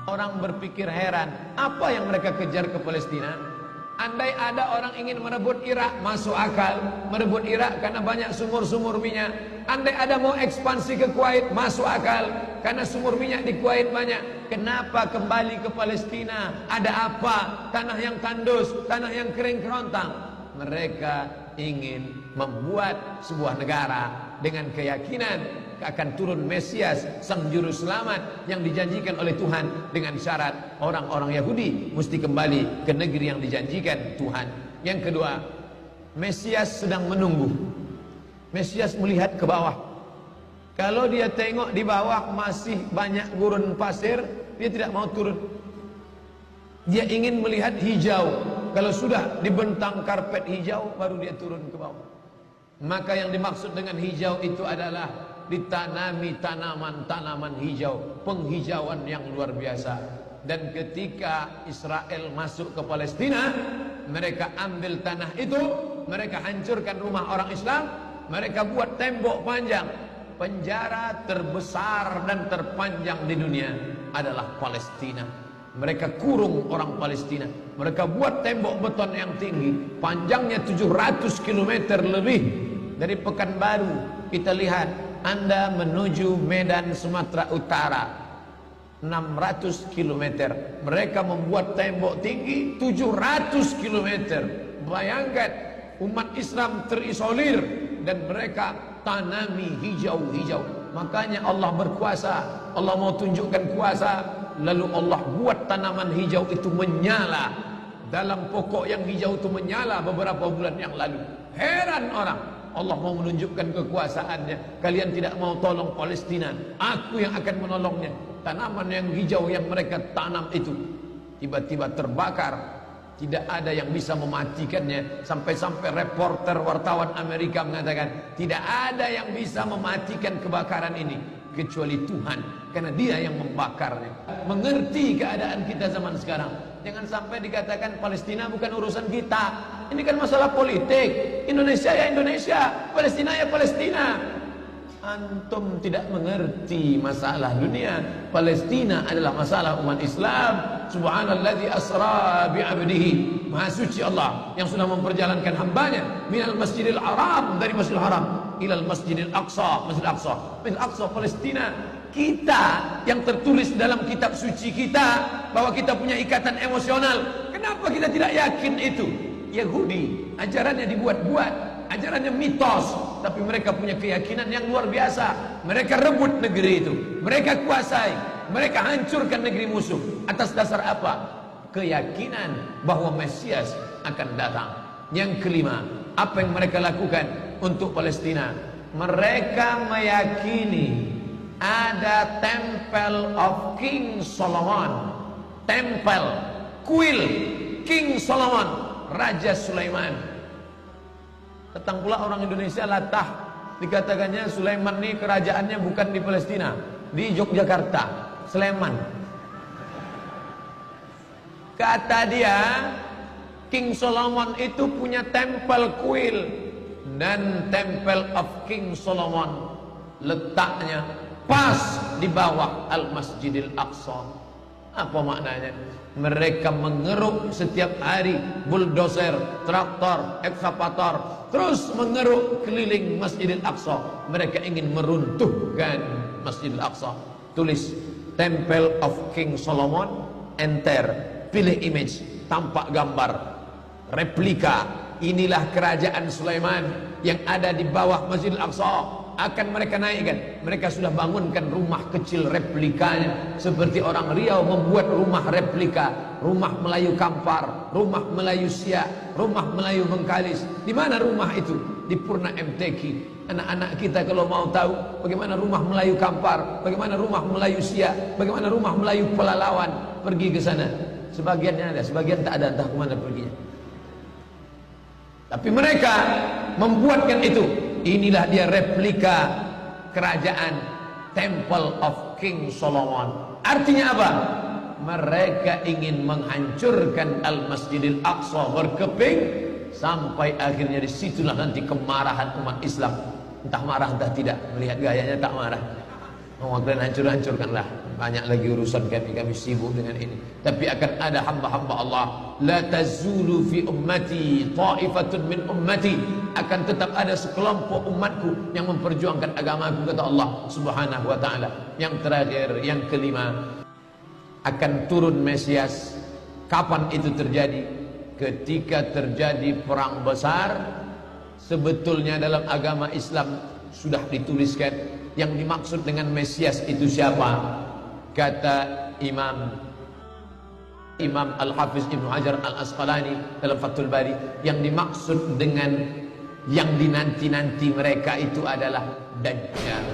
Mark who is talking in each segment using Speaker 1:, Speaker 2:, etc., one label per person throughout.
Speaker 1: Orang berpikir heran, apa yang mereka kejar ke Palestina? Andai ada orang ingin merebut Irak, masuk akal. Merebut Irak karena banyak sumur-sumur minyak. Andai ada mau ekspansi ke Kuwait, masuk akal. Karena sumur minyak di Kuwait banyak. Kenapa kembali ke Palestina? Ada apa? Tanah yang tandus, tanah yang kering kerontang. Mereka ingin membuat sebuah negara dengan keyakinan akan turun Mesias, sang juru selamat yang dijanjikan oleh Tuhan, dengan syarat orang-orang Yahudi mesti kembali ke negeri yang dijanjikan Tuhan. Yang kedua, Mesias sedang menunggu. Mesias melihat ke bawah. Kalau dia tengok di bawah masih banyak gurun pasir, dia tidak mau turun. Dia ingin melihat hijau. Kalau sudah dibentang karpet hijau, baru dia turun ke bawah. Maka yang dimaksud dengan hijau itu adalah ditanami tanaman-tanaman hijau, penghijauan yang luar biasa. Dan ketika Israel masuk ke Palestina, mereka ambil tanah itu, mereka hancurkan rumah orang Islam, mereka buat tembok panjang. Penjara terbesar dan terpanjang di dunia adalah Palestina. Mereka kurung orang Palestina. Mereka buat tembok beton yang tinggi, panjangnya 700 km lebih. Dari Pekanbaru kita lihat, Anda menuju Medan Sumatera Utara 600 km. Mereka membuat tembok tinggi 700 km. Bayangkan, umat Islam terisolir dan mereka tanami hijau-hijau. Makanya Allah berkuasa. Allah mau tunjukkan kuasa, lalu Allah buat tanaman hijau itu menyala. Dalam pokok yang hijau itu menyala beberapa bulan yang lalu. Heran orang, Allah mau menunjukkan kekuasaannya. Kalian tidak mau tolong Palestina, aku yang akan menolongnya. Tanaman yang hijau yang mereka tanam itu tiba-tiba terbakar. Tidak ada yang bisa mematikannya. Sampai-sampai reporter wartawan Amerika mengatakan, tidak ada yang bisa mematikan kebakaran ini kecuali Tuhan, karena Dia yang membakarnya. Mengerti keadaan kita zaman sekarang. Jangan sampai dikatakan Palestina bukan urusan kita. Ini kan masalah politik. Indonesia ya Indonesia, Palestina ya Palestina. Antum tidak mengerti masalah dunia. Palestina adalah masalah umat Islam. Subhanalladzi asra bi'abdihi. Maha suci Allah yang sudah memperjalankan hambanya minal masjidil haram, dari masjidil haram, ilal masjidil aqsa, masjidil aqsa, masjidil aqsa Palestina. Kita yang tertulis dalam kitab suci kita bahwa kita punya ikatan emosional. Kenapa kita tidak yakin itu? Yahudi ajarannya dibuat-buat, ajarannya mitos, tapi mereka punya keyakinan yang luar biasa. Mereka rebut negeri itu, mereka kuasai, mereka hancurkan negeri musuh. Atas dasar apa? Keyakinan bahwa Mesias akan datang. Yang kelima, apa yang mereka lakukan untuk Palestina? Mereka meyakini ada Temple of King Solomon, tempel, kuil King Solomon, Raja Sulaiman. Datang pula orang Indonesia latah, dikatakannya Sulaiman ini kerajaannya bukan di Palestina, di Yogyakarta, Sleman. Kata dia, King Solomon itu punya tempel kuil, dan Temple of King Solomon letaknya pas di bawah Al-Masjidil Aqsa. Apa maknanya? Mereka mengeruk setiap hari bulldozer, traktor, ekskavator, terus mengeruk keliling Masjidil Aqsa. Mereka ingin meruntuhkan Masjidil Aqsa. Tulis Temple of King Solomon, enter, pilih image, tampak gambar, replika. Inilah kerajaan Sulaiman yang ada di bawah Masjidil Aqsa. Akan mereka naikkan. Mereka sudah bangunkan rumah kecil replikanya, seperti orang Riau membuat rumah replika, rumah Melayu Kampar, rumah Melayu Siak, rumah Melayu Bengkalis. Di mana rumah itu? Di Purna MTQ. Anak-anak kita kalau mau tahu bagaimana rumah Melayu Kampar, bagaimana rumah Melayu Siak, bagaimana rumah Melayu Pelalawan, pergi ke sana. Sebagiannya ada, sebagian tak ada, entah kemana perginya. Tapi mereka membuatkan itu. Inilah dia replika kerajaan Temple of King Solomon. Artinya apa? Mereka ingin menghancurkan Al-Masjidil Aqsa berkeping, sampai akhirnya disitulah nanti kemarahan umat Islam. Entah marah entah tidak, melihat gayanya tak marah. Oh, kalian hancur-hancurkanlah. Banyak lagi urusan kami sibuk dengan ini. Tapi akan ada hamba-hamba Allah. La tazulu fi ummati ta'ifatun min ummati. Akan tetap ada sekelompok umatku yang memperjuangkan agamaku, kata Allah Subhanahu wa ta'ala. Yang terakhir, yang kelima, akan turun Mesias. Kapan itu terjadi? Ketika terjadi perang besar. Sebetulnya dalam agama Islam sudah dituliskan yang dimaksud dengan Mesias itu siapa. Kata Imam Al-Hafiz Ibnu Hajar Al-Asqalani dalam Fathul Bari, yang dimaksud dengan yang dinanti-nanti mereka itu adalah Dajjal.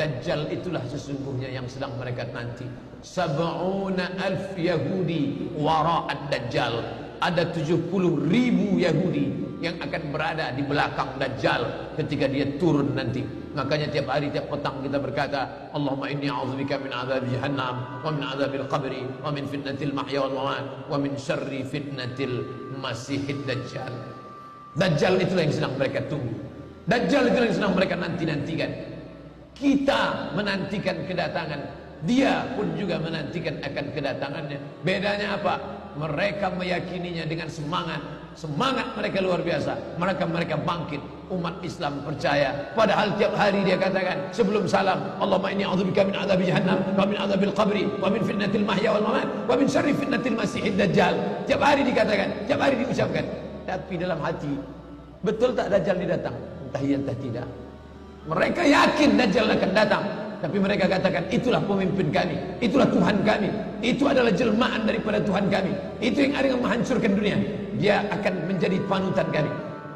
Speaker 1: Dajjal itulah sesungguhnya yang sedang mereka nanti. 70,000 Yahudi wara'ad Dajjal. Ada 70,000 Yahudi yang akan berada di belakang Dajjal ketika dia turun nanti. Makanya tiap hari, tiap petang kita berkata, Allahumma inni a'udzubika min azab jahannam wa min azabil qabri wa min fitnatil mahya wal mamat wa min syarri fitnatil masihid Dajjal. Dajjal itulah yang sedang mereka tunggu. Dajjal itulah yang sedang mereka nanti-nantikan. Kita menantikan kedatangan, dia pun juga menantikan akan kedatangannya. Bedanya apa? Mereka meyakininya dengan semangat mereka luar biasa. Mereka bangkit. Umat Islam percaya. Padahal tiap hari dia katakan sebelum salam, Allahumma inni a'udzubika min adzabi jahannam wa min adzabil qabri wa min fitnatil mahya wal mamat wa min syarri fitnatil masihid dajjal. Tiap hari dikatakan, tiap hari diucapkan. Tapi dalam hati, betul tak Dajjal ini datang? Entah iya entah tidak. Mereka yakin Dajjal akan datang, tapi mereka katakan itulah pemimpin kami, itulah Tuhan kami, itu adalah jelmaan daripada Tuhan kami, itu yang akan menghancurkan dunia, dia akan menjadi panutan kami.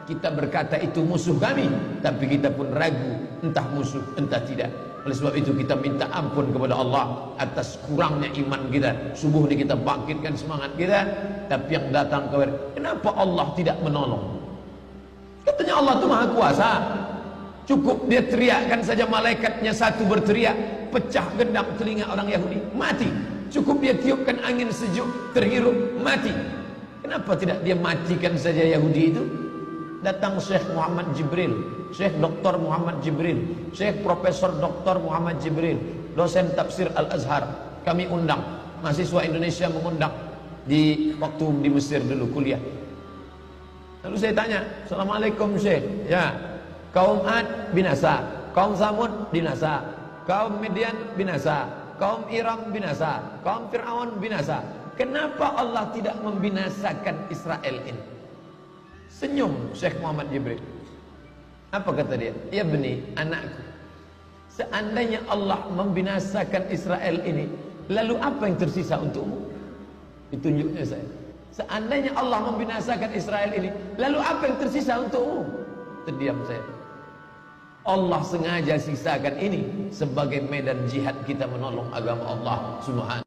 Speaker 1: Kita berkata itu musuh kami, tapi kita pun ragu entah musuh entah tidak. Oleh sebab itu kita minta ampun kepada Allah atas kurangnya iman kita. Subuh ini kita bangkitkan semangat kita, tapi yang datang kepada, kenapa Allah tidak menolong? Katanya Allah itu maha kuasa. Cukup dia teriakkan saja, malaikatnya satu berteriak, pecah gendang telinga orang Yahudi, mati. Cukup dia tiupkan angin sejuk, terhirup, mati. Kenapa tidak dia matikan saja Yahudi itu? Datang Syekh Muhammad Jibril, Syekh Dr. Muhammad Jibril, Syekh Profesor Dr. Muhammad Jibril, dosen tafsir Al-Azhar. Kami undang, mahasiswa Indonesia mengundang di waktu di Mesir dulu kuliah. Lalu saya tanya, Assalamualaikum Syekh. Ya, kaum Ad binasa, kaum Samud binasa, kaum Midian binasa, kaum Iram binasa, kaum Fir'aun binasa. Kenapa Allah tidak membinasakan Israel ini? Senyum Syekh Muhammad Jibril. Apa kata dia? Ya beni, anakku, seandainya Allah membinasakan Israel ini, lalu apa yang tersisa untukmu? Ditunjuknya saya. Seandainya Allah membinasakan Israel ini, lalu apa yang tersisa untukmu? Terdiam saya. Allah sengaja sisakan ini sebagai medan jihad kita menolong agama Allah Subhanahu